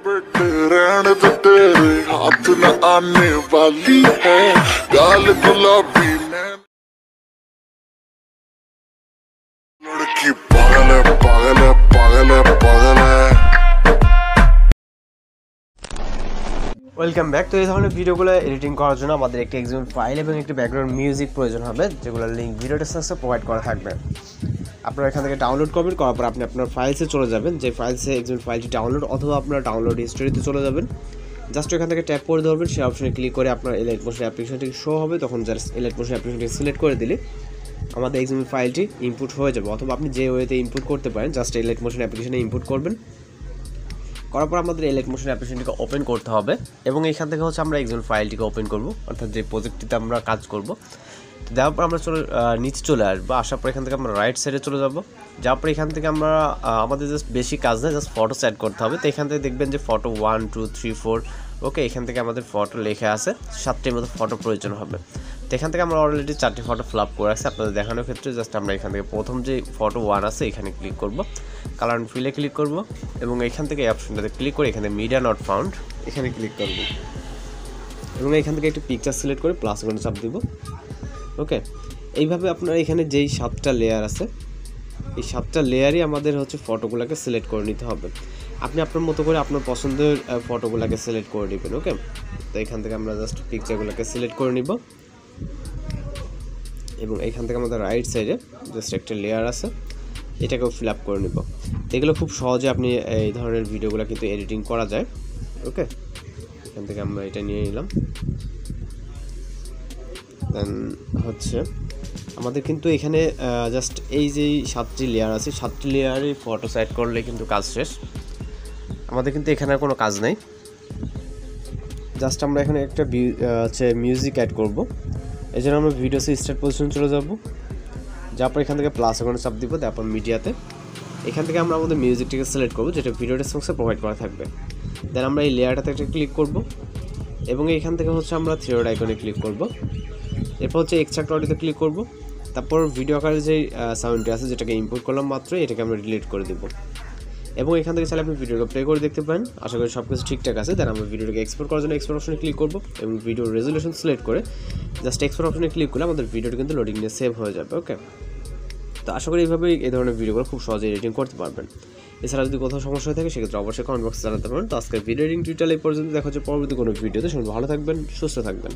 बेटे रहने तो तेरे हाथ न आने वाली है गाल गुलाबी लड़की पागल है पागल है पागल है पागल है। Welcome back. তো এই ধরনের ভিডিওগুলো এডিটিং করার জন্য আমাদের একটা এক্সএমএল ফাইল এবং একটা ব্যাকগ্রাউন্ড মিউজিক প্রয়োজন হবে, যেগুলোর লিঙ্ক ভিডিও ডেসক্রিপশনে প্রোভাইড করা থাকবে। আপনারা এখান থেকে ডাউনলোড করবেন, করার পর আপনি আপনার ফাইলসে চলে যাবেন, যে ফাইলসে এক্সএমএল ফাইলটি ডাউনলোড অথবা আপনার ডাউনলোড হিস্টোরিতে চলে যাবেন। জাস্ট এখান থেকে ট্যাপ করে ধরবেন, সেই অপশনে ক্লিক করে আপনার এলাইট মোশন অ্যাপ্লিকেশনটি শো হবে। তখন জাস্ট এলাইট মোশন অ্যাপ্লিকেশনটি সিলেক্ট করে দিলে আমাদের এক্সএমএল ফাইলটি ইনপুট হয়ে যাবে, অথবা আপনি যে ওয়েতে ইনপুট করতে পারেন। জাস্ট এলাইট মোশন অ্যাপ্লিকেশনে ইনপুট করবেন, করার পর আমাদের এলাইট মোশন অ্যাপ্লিকেশনটিকে ওপেন করতে হবে এবং এইখান থেকে হচ্ছে আমরা এক্সএমএল ফাইলটিকে ওপেন করব, অর্থাৎ যে প্রজেক্টটিতে আমরা কাজ করব। যাওয়ার পর আমরা নিচে চলে আসবো, আসার পর এখান থেকে আমরা রাইট সাইডে চলে যাব। যাওয়ার পর এখান থেকে আমরা আমাদের জাস্ট বেশি কাজ নেই, জাস্ট ফটো সেট করতে হবে। তো এখান থেকে দেখবেন যে ফটো 1 2 3 4 ওকে, এখান থেকে আমাদের ফটো লেখা আছে, 7টির মতো ফটো প্রয়োজন হবে। তো এখান থেকে আমরা অলরেডি 4টি ফটো ফ্লাপ করে রাখছি আপনাদের দেখানোর ক্ষেত্রে। জাস্ট আমরা এখান থেকে প্রথম যে ফটো 1 আছে এখানে ক্লিক করব, কালার অ্যান্ড ফিলে ক্লিক করব এবং এখান থেকে এই অপশনটাতে ক্লিক করে এখানে মিডিয়া নট ফাউন্ড এখানে ক্লিক করব এবং এখান থেকে একটি পিকচার সিলেক্ট করে প্লাস আইকনে চাপ দিব। ওকে, এইভাবে আপনার এখানে যেই 7টা লেয়ার আছে এই 7টা লেয়ারই আমাদের হচ্ছে ফটোগুলোকে সিলেক্ট করে নিতে হবে। আপনি আপনার মতো করে আপনার পছন্দের ফটোগুলোকে সিলেক্ট করে নেবেন। ওকে, তো এখান থেকে আমরা জাস্ট পিকচারগুলোকে সিলেক্ট করে নিব এবং এইখান থেকে আমাদের রাইট সাইডে জাস্ট একটা লেয়ার আছে, এটাকেও ফিল আপ করে নিব। এগুলো খুব সহজে আপনি এই ধরনের ভিডিওগুলো কিন্তু এডিটিং করা যায়। ওকে, এখান থেকে আমরা এটা নিয়ে নিলাম। দেন হচ্ছে আমাদের কিন্তু এখানে জাস্ট এই যে 7টি লেয়ার আছে, 7টি লেয়ারে ফটো সেট করলে কিন্তু কাজ শেষ। আমাদের কিন্তু এখানে আর কোনো কাজ নেই। জাস্ট আমরা এখানে একটা হচ্ছে মিউজিক অ্যাড করব, এই জন্য আমরা ভিডিওসে স্টার্ট পজিশন চলে যাব। যারপর এখান থেকে প্লাস আইকনে চাপ দিব, তারপর মিডিয়াতে এখান থেকে আমরা আমাদের মিউজিকটিকে সিলেক্ট করব, যেটা ভিডিও ডেসক্রিপশনে প্রোভাইড করা থাকবে। দেন আমরা এই লেয়ারটাতে একটা ক্লিক করব এবং এখান থেকে হচ্ছে আমরা থ্রি ডট আইকনে ক্লিক করব। এরপর হচ্ছে এক্সট্রাক্ট অডিওতে ক্লিক করব, তারপর ভিডিও আকারে যে সাউন্ডটি আছে যেটাকে ইম্পোর্ট করলাম মাত্র, এটাকে আমরা ডিলিট করে দেব এবং এখান থেকে চাইলে আপনি ভিডিওটা প্লে করে দেখতে পারেন। আশা করি সব কিছু ঠিকঠাক আছে। দেন আমরা ভিডিওটাকে এক্সপোর্ট করার জন্য এক্সপোর্ট অপশনে ক্লিক করব এবং ভিডিও রেজলিউশন সিলেক্ট করে জাস্ট এক্সপোর্ট অপশনে ক্লিক করলে আমাদের ভিডিওটা কিন্তু লোডিং নিয়ে সেভ হয়ে যাবে। ওকে, তো আশা করি এইভাবেই এই ধরনের ভিডিওগুলো খুব সহজে এডিটিং করতে পারবেন। এছাড়া যদি কোথাও সমস্যা হয়ে থাকে সেক্ষেত্রে অবশ্যই কমেন্ট বক্সে জানাতে পারেন। তো আজকের ভিডিও এডিটিং টিউটোরিয়াল এই পর্যন্ত, দেখা হচ্ছে পরবর্তী কোনো ভিডিওতে। সবাই ভালো থাকবেন, সুস্থ থাকবেন।